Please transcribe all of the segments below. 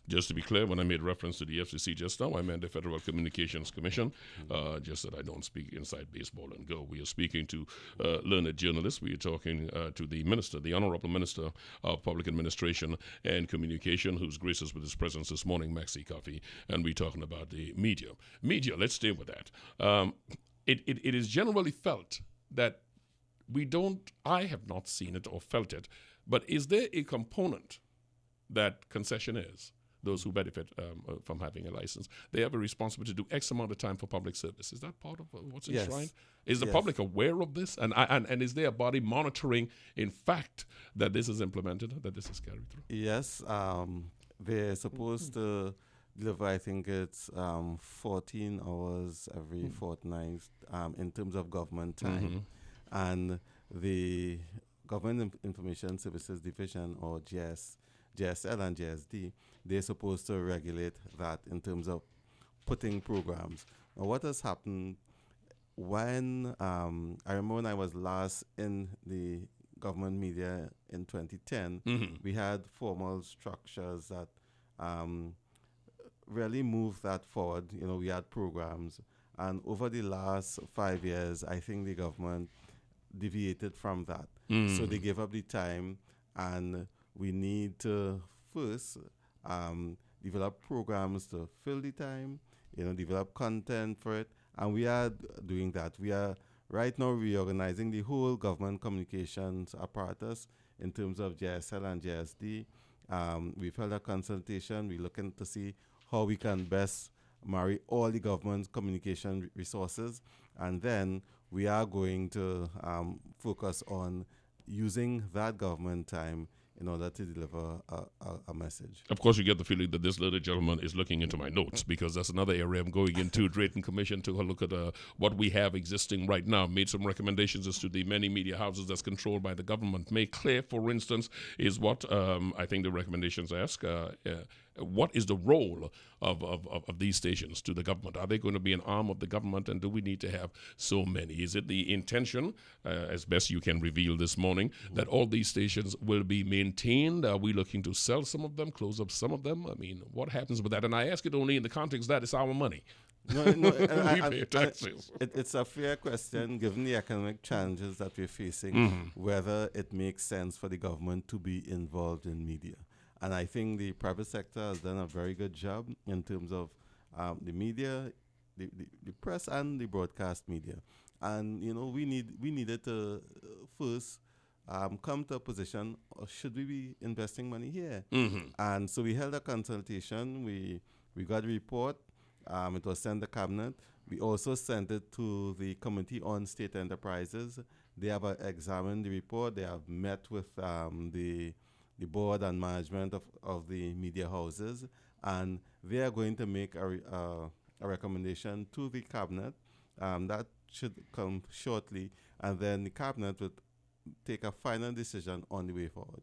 Just to be clear, when I made reference to the FCC just now, I meant the Federal Communications Commission, just that I don't speak inside baseball and go. We are speaking to learned journalists. We are talking to the Minister, the Honorable Minister of Public Administration and Communication, who's graced us with his presence this morning, Maxie Cuffie, and we're talking about the media. Media, let's stay with that. It is generally felt that I have not seen it or felt it, but is there a component that concessionaires, those who benefit from having a license, they have a responsibility to do X amount of time for public service? Is that part of what's enshrined? Is the public aware of this? And is there a body monitoring, in fact, that this is implemented, that this is carried through? Yes, they're supposed to deliver, I think it's 14 hours every fortnight in terms of government time. And the Government Information Services Division, or GSL and GSD, they're supposed to regulate that in terms of putting programs. Now, what has happened when, I remember when I was last in the government media in 2010, we had formal structures that really moved that forward. We had programs. And over the last 5 years, I think the government deviated from that. So they gave up the time, and we need to first develop programs to fill the time, develop content for it, and we are doing that. We are right now reorganizing the whole government communications apparatus in terms of JSL and JSD. We've held a consultation. We're looking to see how we can best marry all the government communication resources, and then we are going to focus on using that government time in order to deliver a message. Of course, you get the feeling that this little gentleman is looking into my notes, because that's another area I'm going into. Drayton Commission to look at what we have existing right now. Made some recommendations as to the many media houses that's controlled by the government. Make clear, for instance, is what I think the recommendations ask. What is the role of these stations to the government? Are they going to be an arm of the government, and do we need to have so many? Is it the intention, as best you can reveal this morning, that all these stations will be maintained? Are we looking to sell some of them, close up some of them? I mean, what happens with that? And I ask it only in the context that it's our money. No, we pay taxes. It's a fair question, given the economic challenges that we're facing, whether it makes sense for the government to be involved in media. And I think the private sector has done a very good job in terms of the media, the press, and the broadcast media. And we needed to first come to a position: should we be investing money here? And so we held a consultation. We got a report. It was sent to cabinet. We also sent it to the Committee on State Enterprises. They have examined the report. They have met with the board and management of the media houses, and they are going to make a recommendation to the cabinet. That should come shortly, and then the cabinet would take a final decision on the way forward.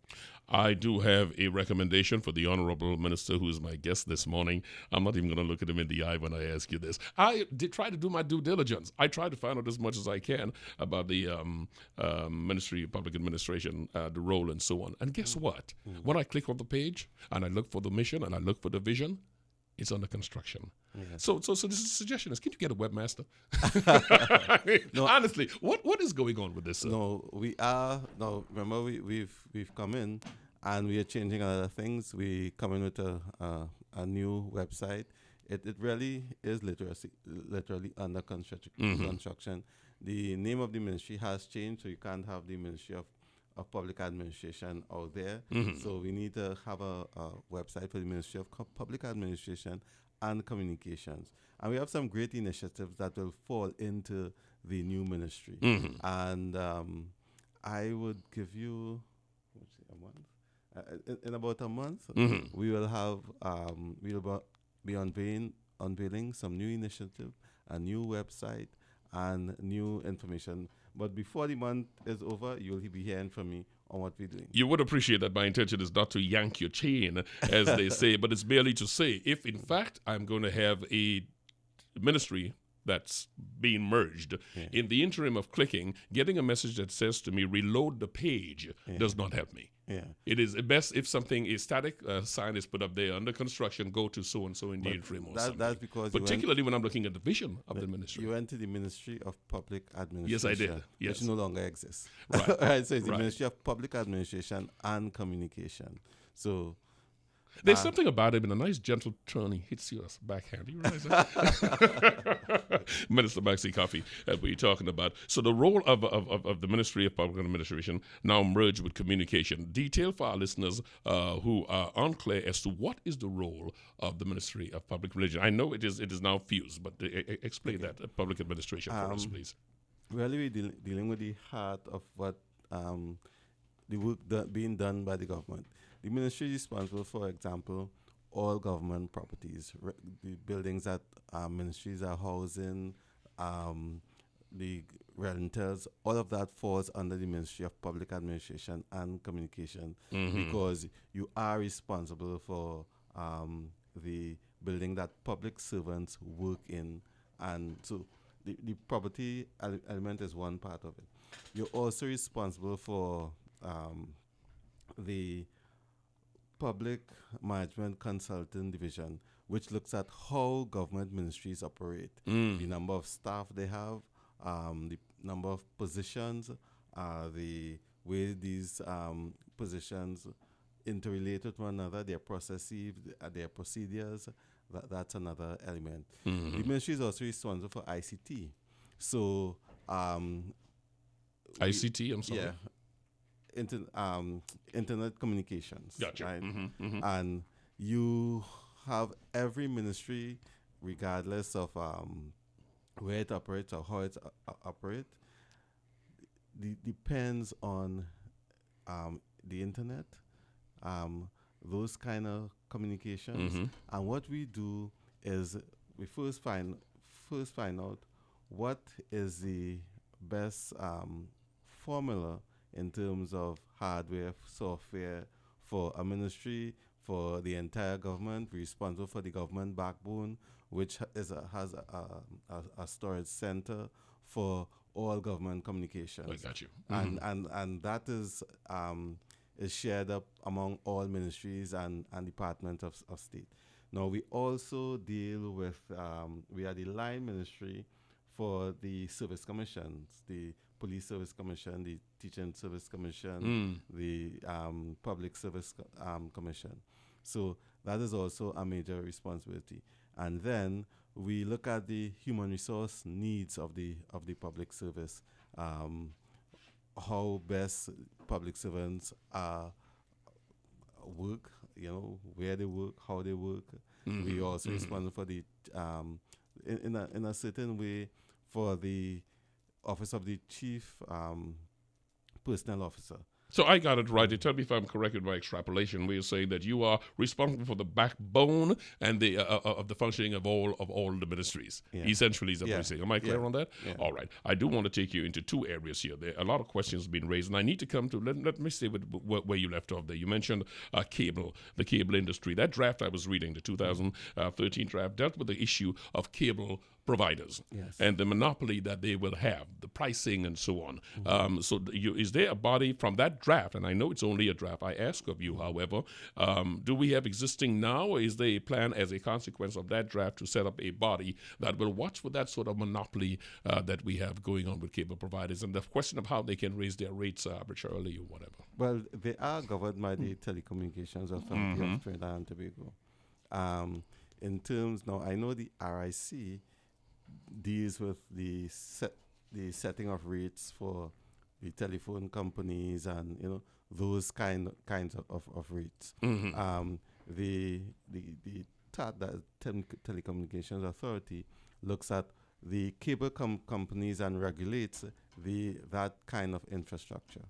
I do have a recommendation for the Honorable Minister, who is my guest this morning. I'm not even going to look at him in the eye when I ask you this. I did try to do my due diligence. I tried to find out as much as I can about the Ministry of Public Administration, the role and so on. And guess what? When I click on the page and I look for the mission and I look for the vision, it's under construction. Yes. So the suggestion is, can you get a webmaster? Honestly, what is going on with this? Sir? No, we are. No, remember we've come in, and we are changing other things. We come in with a new website. It really is literally under construction. The name of the ministry has changed, so you can't have the Ministry of Public Administration out there. So we need to have a website for the Ministry of Public Administration and Communications. And we have some great initiatives that will fall into the new ministry. And I would give you a month. In about a month, we will have we'll be unveiling some new initiative, a new website, and new information. But before the month is over, you'll be hearing from me on what we're doing. You would appreciate that my intention is not to yank your chain, as they say, but it's merely to say, if in fact I'm going to have a ministry that's being merged. Yeah. In the interim of clicking, getting a message that says to me, reload the page, does not help me. Yeah. It is best if something is static, sign is put up there under construction, go to so-and-so in the interim or something. That's because particularly when I'm looking at the vision of the ministry. You went to the Ministry of Public Administration. Yes, I did. Yes. Which no longer exists. Right. Right. So it's the Right. Ministry of Public Administration and Communication. So there's something about him in a nice gentle turn. He hits you as a backhand. You realize that? Minister Maxie Cuffie, that we're talking about. So the role of the Ministry of Public Administration now merged with communication. Detail for our listeners who are unclear as to what is the role of the Ministry of Public Religion. I know it is now fused, but explain that, public administration for us, please. Really, we're dealing with the heart of what the work being done by the government. The ministry is responsible, for example, all government properties, the buildings that ministries are housing, the rentals, all of that falls under the Ministry of Public Administration and Communication because you are responsible for the building that public servants work in. And so the property element is one part of it. You're also responsible for the Public Management Consulting Division, which looks at how government ministries operate, the number of staff they have, the number of positions, the way these positions interrelate with one another, their processes, their procedures. That's another element. The ministry is also responsible for ICT. So ICT, I'm sorry. Yeah. Internet communications. Gotcha. Right? And you have every ministry, regardless of where it operates or how it operates, depends on the internet, those kind of communications. And what we do is we first find out what is the best formula in terms of hardware, software for a ministry, for the entire government. We're responsible for the government backbone, which has a storage center for all government communications. I got you. And that is shared up among all ministries and departments of state. Now, we also deal with, we are the line ministry for the service commissions, the Police Service Commission, the Teaching Service Commission, the Public Service Commission. So that is also a major responsibility. And then we look at the human resource needs of the public service, how best public servants work, where they work, how they work. We also responsible for the in a certain way for the Office of the Chief Personnel Officer. So I got it right. Tell me if I'm correct in my extrapolation. We're saying that you are responsible for the backbone and the of the functioning of all the ministries. Yeah. Essentially, is what we're saying. Am I clear on that? Yeah. All right. I do want to take you into two areas here. There are a lot of questions being raised, and I need to come to let me stay with where you left off there. You mentioned cable, the cable industry. That draft I was reading, the 2013 draft, dealt with the issue of cable providers and the monopoly that they will have, the pricing and so on. So is there a body from that draft, and I know it's only a draft, I ask of you, however, do we have existing now, or is there a plan as a consequence of that draft to set up a body that will watch for that sort of monopoly that we have going on with cable providers, and the question of how they can raise their rates arbitrarily or whatever? Well, they are governed by the Telecommunications Authority of Trinidad and Tobago. In terms, now I know the RIC deals with the setting of rates for the telephone companies and those kinds of rates. The TAT, the Telecommunications Authority, looks at the cable companies and regulates that kind of infrastructure.